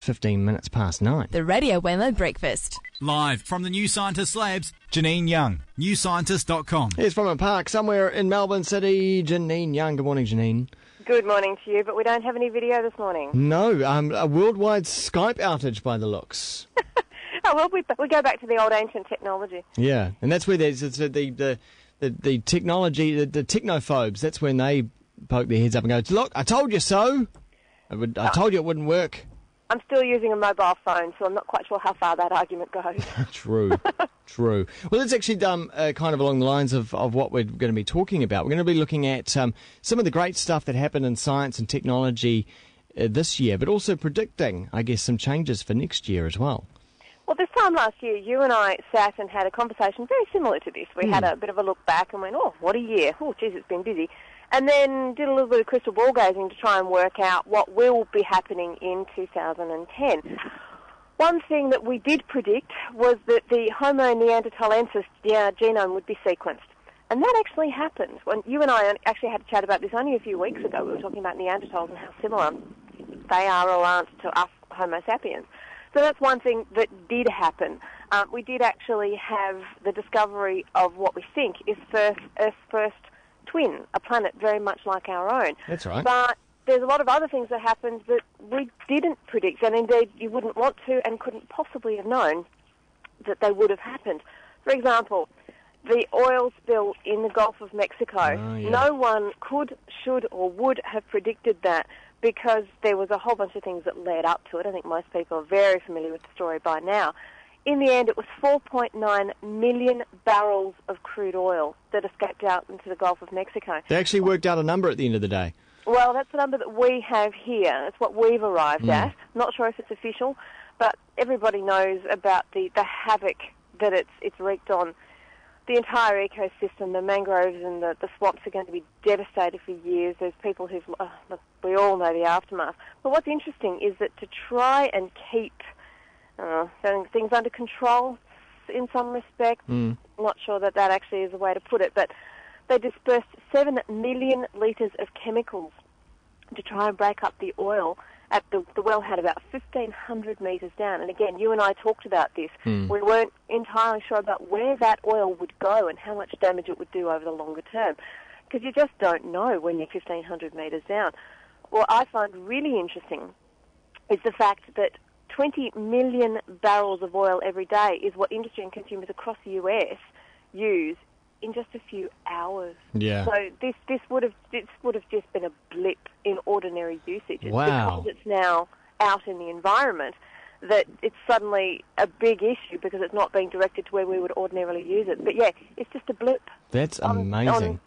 15 minutes past 9. The Radio Wammo Breakfast. Live from the New Scientist Labs, Janine Young, newscientist.com. Here's from a park somewhere in Melbourne City, Janine Young. Good morning, Janine. Good morning to you, but we don't have any video this morning. No, a worldwide Skype outage by the looks. Oh, well, we go back to the old ancient technology. Yeah, and that's where there's the technology, the technophobes, that's when they poke their heads up and go, look, I told you so. I told you it wouldn't work. I'm still using a mobile phone, so I'm not quite sure how far that argument goes. True. Well, it's actually kind of along the lines of what we're going to be talking about. We're going to be looking at some of the great stuff that happened in science and technology this year, but also predicting, I guess, some changes for next year as well. Well, this time last year, you and I sat and had a conversation very similar to this. We had a bit of a look back and went, oh, what a year. Oh, geez, it's been busy. And then did a little bit of crystal ball gazing to try and work out what will be happening in 2010. One thing that we did predict was that the Homo neanderthalensis genome would be sequenced. And that actually happened. When you and I actually had a chat about this only a few weeks ago. We were talking about Neanderthals and how similar they are or aren't to us Homo sapiens. So that's one thing that did happen. We did actually have the discovery of what we think is Earth's first twin, a planet very much like our own. That's right. But there's a lot of other things that happened that we didn't predict, and indeed you wouldn't want to and couldn't possibly have known that they would have happened. For example, the oil spill in the Gulf of Mexico. Oh, yeah. No one could, should, or would have predicted that because there was a whole bunch of things that led up to it. I think most people are very familiar with the story by now. In the end, it was 4.9 million barrels of crude oil that escaped out into the Gulf of Mexico. They actually worked out a number at the end of the day. Well, that's the number that we have here. That's what we've arrived at. Not sure if it's official, but everybody knows about the havoc that it's wreaked on the entire ecosystem. The mangroves and the swamps are going to be devastated for years. There's people who've... look, we all know the aftermath. But what's interesting is that to try and keep things under control in some respects, not sure that actually is a way to put it, but they dispersed 7 million litres of chemicals to try and break up the oil at the wellhead about 1,500 metres down. And again, you and I talked about this. We weren't entirely sure about where that oil would go and how much damage it would do over the longer term, because you just don't know when you're 1,500 metres down. What I find really interesting is the fact that 20 million barrels of oil every day is what industry and consumers across the US use in just a few hours. Yeah. So this would have just been a blip in ordinary usage. It's Wow. because it's now out in the environment that it's suddenly a big issue because it's not being directed to where we would ordinarily use it. But yeah, it's just a blip. That's amazing.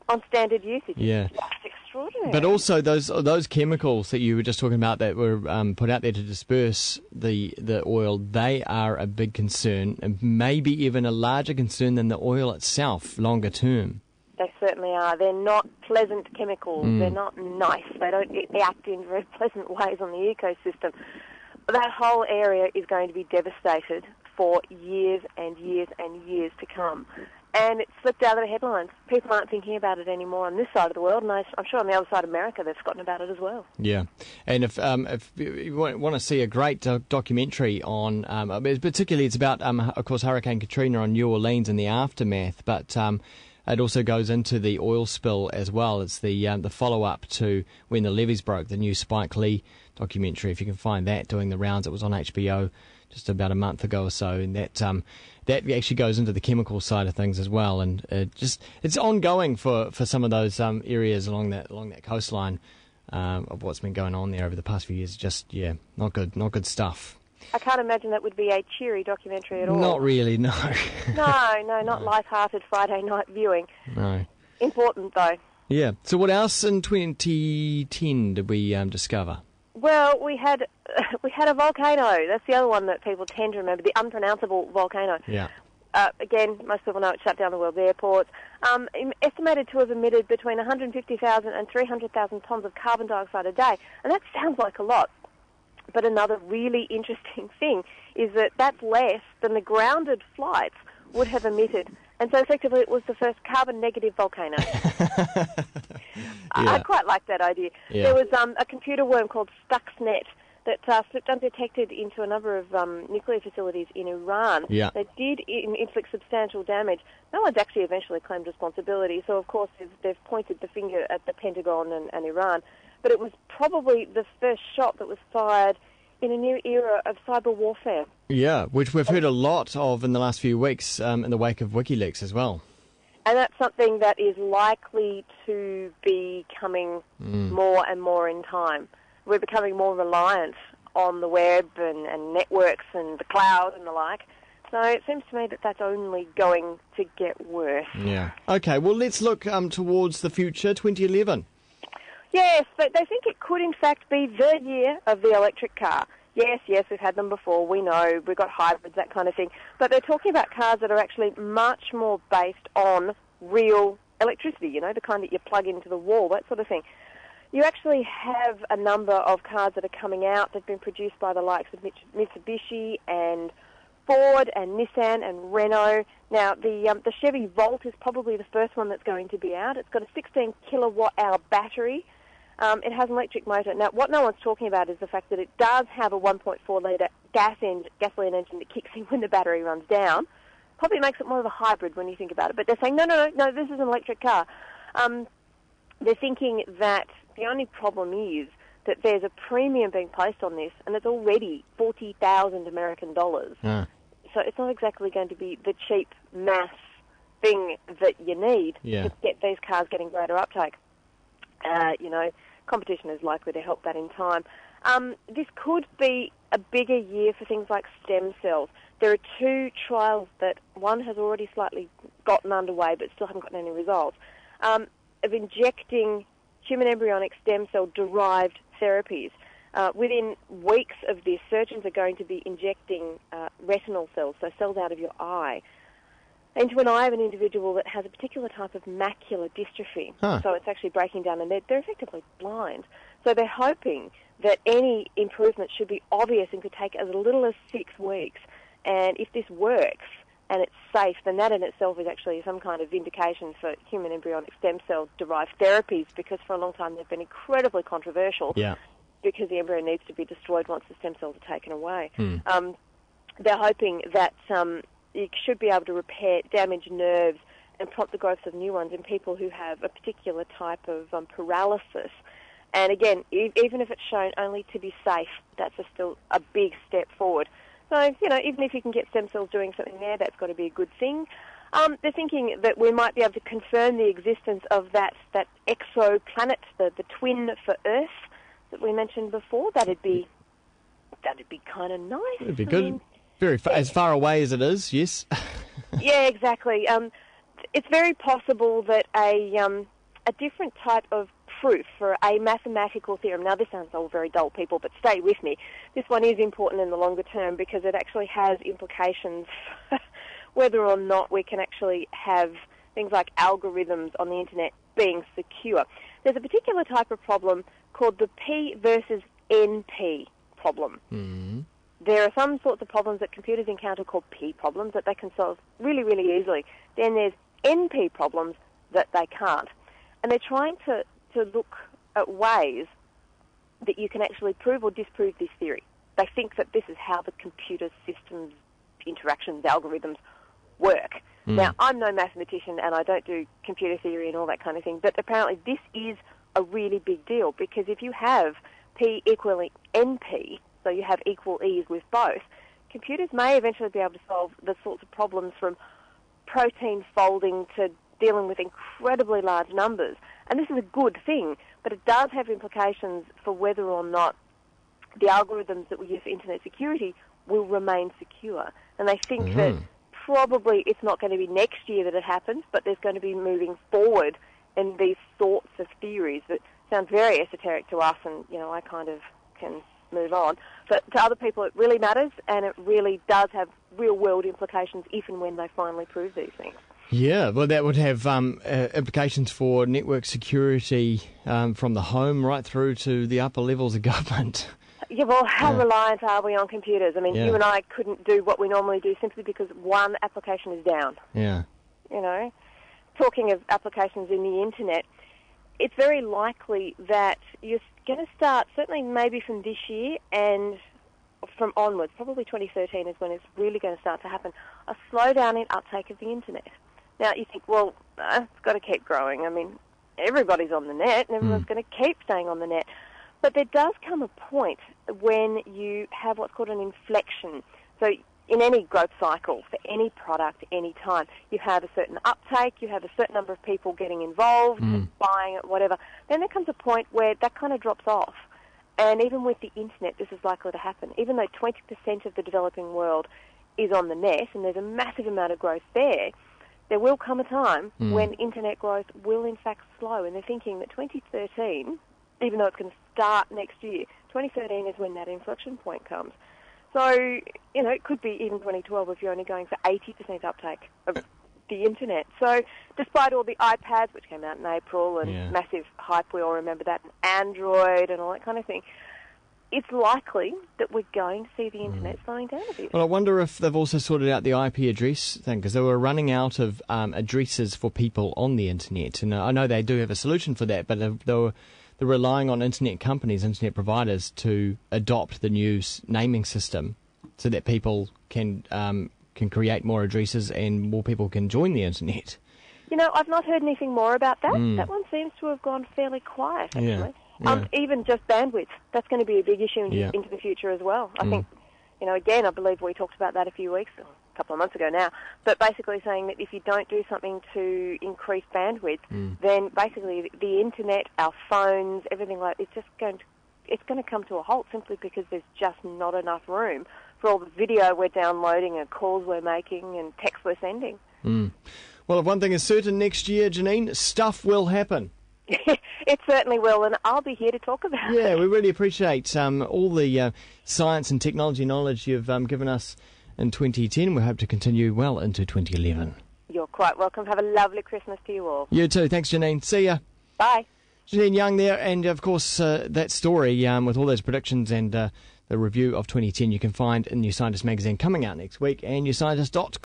On standard usage. Yeah. That's extraordinary. But also those chemicals that you were just talking about that were put out there to disperse the oil, they are a big concern, and maybe even a larger concern than the oil itself, longer term. They certainly are. They're not pleasant chemicals. They're not nice. They don't act in very pleasant ways on the ecosystem. That whole area is going to be devastated for years and years and years to come. And it slipped out of the headlines. People aren't thinking about it anymore on this side of the world, and I'm sure on the other side of America they've forgotten about it as well. Yeah, and if you want to see a great documentary on, particularly it's about, of course, Hurricane Katrina on New Orleans and the aftermath, but it also goes into the oil spill as well. It's the follow-up to When the Levees Broke, the new Spike Lee documentary. If you can find that doing the rounds, it was on HBO just about a month ago or so, and that actually goes into the chemical side of things as well, and it's ongoing for some of those areas along that coastline of what's been going on there over the past few years. Just not good stuff. I can't imagine that would be a cheery documentary at all. Not really, no. No, not light-hearted Friday night viewing. No. Important though. Yeah. So what else in 2010 did we discover? Well, we had a volcano. That's the other one that people tend to remember, the unpronounceable volcano. Yeah. Again, most people know it shut down the world's airports. Estimated to have emitted between 150,000 and 300,000 tonnes of carbon dioxide a day. And that sounds like a lot. But another really interesting thing is that that's less than the grounded flights would have emitted. And so effectively it was the first carbon-negative volcano. I quite like that idea. Yeah. There was a computer worm called Stuxnet that slipped undetected into a number of nuclear facilities in Iran. Yeah. They did inflict substantial damage. No one's actually eventually claimed responsibility, so of course they've pointed the finger at the Pentagon and Iran. But it was probably the first shot that was fired in a new era of cyber warfare. Yeah, which we've heard a lot of in the last few weeks in the wake of WikiLeaks as well. And that's something that is likely to be coming more and more in time. We're becoming more reliant on the web and networks and the cloud and the like. So it seems to me that that's only going to get worse. Yeah. Okay, well, let's look towards the future, 2011. Yes, but they think it could in fact be the year of the electric car. Yes, we've had them before, we know, we've got hybrids, that kind of thing. But they're talking about cars that are actually much more based on real electricity, you know, the kind that you plug into the wall, that sort of thing. You actually have a number of cars that are coming out that have been produced by the likes of Mitsubishi and Ford and Nissan and Renault. Now, the Chevy Volt is probably the first one that's going to be out. It's got a 16 kilowatt-hour battery. It has an electric motor. Now, what no one's talking about is the fact that it does have a 1.4-litre gasoline engine that kicks in when the battery runs down. Probably makes it more of a hybrid when you think about it. But they're saying, no, this is an electric car. They're thinking that the only problem is that there's a premium being placed on this, and it's already $40,000 American dollars. So it's not exactly going to be the cheap mass thing that you need to get these cars getting greater uptake. Competition is likely to help that in time. This could be a bigger year for things like stem cells. There are two trials that one has already slightly gotten underway but still haven't gotten any results, of injecting human embryonic stem cell-derived therapies. Within weeks of this, surgeons are going to be injecting retinal cells, so cells out of your eye, into an eye of an individual that has a particular type of macular dystrophy. So it's actually breaking down, and they're effectively blind. So they're hoping that any improvement should be obvious and could take as little as 6 weeks. And if this works and it's safe, then that in itself is actually some kind of vindication for human embryonic stem cell-derived therapies, because for a long time they've been incredibly controversial. Because the embryo needs to be destroyed once the stem cells are taken away. They're hoping that you should be able to repair damaged nerves and prompt the growth of new ones in people who have a particular type of paralysis. And again, even if it's shown only to be safe, that's still a big step forward. So, even if you can get stem cells doing something there, that's got to be a good thing. They're thinking that we might be able to confirm the existence of that exoplanet, the twin for Earth that we mentioned before. That'd be kind of nice. It'd be good. As far away as it is, yes. Yeah, exactly. It's very possible that a different type of proof for a mathematical theorem. Now, this sounds all very dull, people, but stay with me. This one is important in the longer term because it actually has implications whether or not we can actually have things like algorithms on the internet being secure. There's a particular type of problem called the P versus NP problem. There are some sorts of problems that computers encounter called P problems that they can solve really, really easily. Then there's NP problems that they can't. And they're trying to look at ways that you can actually prove or disprove this theory. They think that this is how the computer systems, interactions, algorithms work. Now, I'm no mathematician and I don't do computer theory and all that kind of thing, but apparently this is a really big deal, because if you have P equaling NP, so you have equal ease with both, computers may eventually be able to solve the sorts of problems from protein folding to dealing with incredibly large numbers. And this is a good thing, but it does have implications for whether or not the algorithms that we use for internet security will remain secure. And they think that probably it's not going to be next year that it happens, but there's going to be moving forward in these sorts of theories that sound very esoteric to us, and, I kind of can move on. But to other people it really matters, and it really does have real-world implications if and when they finally prove these things. Yeah, well, that would have implications for network security from the home right through to the upper levels of government. Yeah, well, how reliant are we on computers? I mean, you and I couldn't do what we normally do simply because one application is down. Yeah. Talking of applications in the internet, it's very likely that you're going to start, certainly maybe from this year and from onwards, probably 2013 is when it's really going to start to happen, a slowdown in uptake of the internet. Now, you think, well, it's got to keep growing. I mean, everybody's on the net and everyone's going to keep staying on the net. But there does come a point when you have what's called an inflection. So in any growth cycle, for any product, any time, you have a certain uptake, you have a certain number of people getting involved, buying it, whatever. Then there comes a point where that kind of drops off. And even with the internet, this is likely to happen. Even though 20% of the developing world is on the net, and there's a massive amount of growth there, there will come a time when internet growth will in fact slow. And they're thinking that 2013, even though it's going to start next year, 2013 is when that inflection point comes. So, you know, it could be even 2012 if you're only going for 80% uptake of the internet. So despite all the iPads, which came out in April, and massive hype, we all remember that, and Android and all that kind of thing, it's likely that we're going to see the internet slowing down a bit. Well, I wonder if they've also sorted out the IP address thing, because they were running out of addresses for people on the internet. And I know they do have a solution for that, but they're relying on internet companies, internet providers, to adopt the new naming system so that people can create more addresses and more people can join the internet. You know, I've not heard anything more about that. That one seems to have gone fairly quiet, actually. Yeah. Even just bandwidth, that's going to be a big issue into the future as well. I think, you know, again, I believe we talked about that a few weeks, a couple of months ago now, but basically saying that if you don't do something to increase bandwidth, then basically the internet, our phones, everything like it's going to come to a halt simply because there's just not enough room for all the video we're downloading and calls we're making and text we're sending. Well, if one thing is certain next year, Janine, stuff will happen. It certainly will, and I'll be here to talk about it. Yeah, we really appreciate all the science and technology knowledge you've given us in 2010. We hope to continue well into 2011. You're quite welcome. Have a lovely Christmas to you all. You too. Thanks, Janine. See ya. Bye. Janine Young there, and of course that story with all those predictions and the review of 2010 you can find in New Scientist magazine coming out next week, and newscientist.com.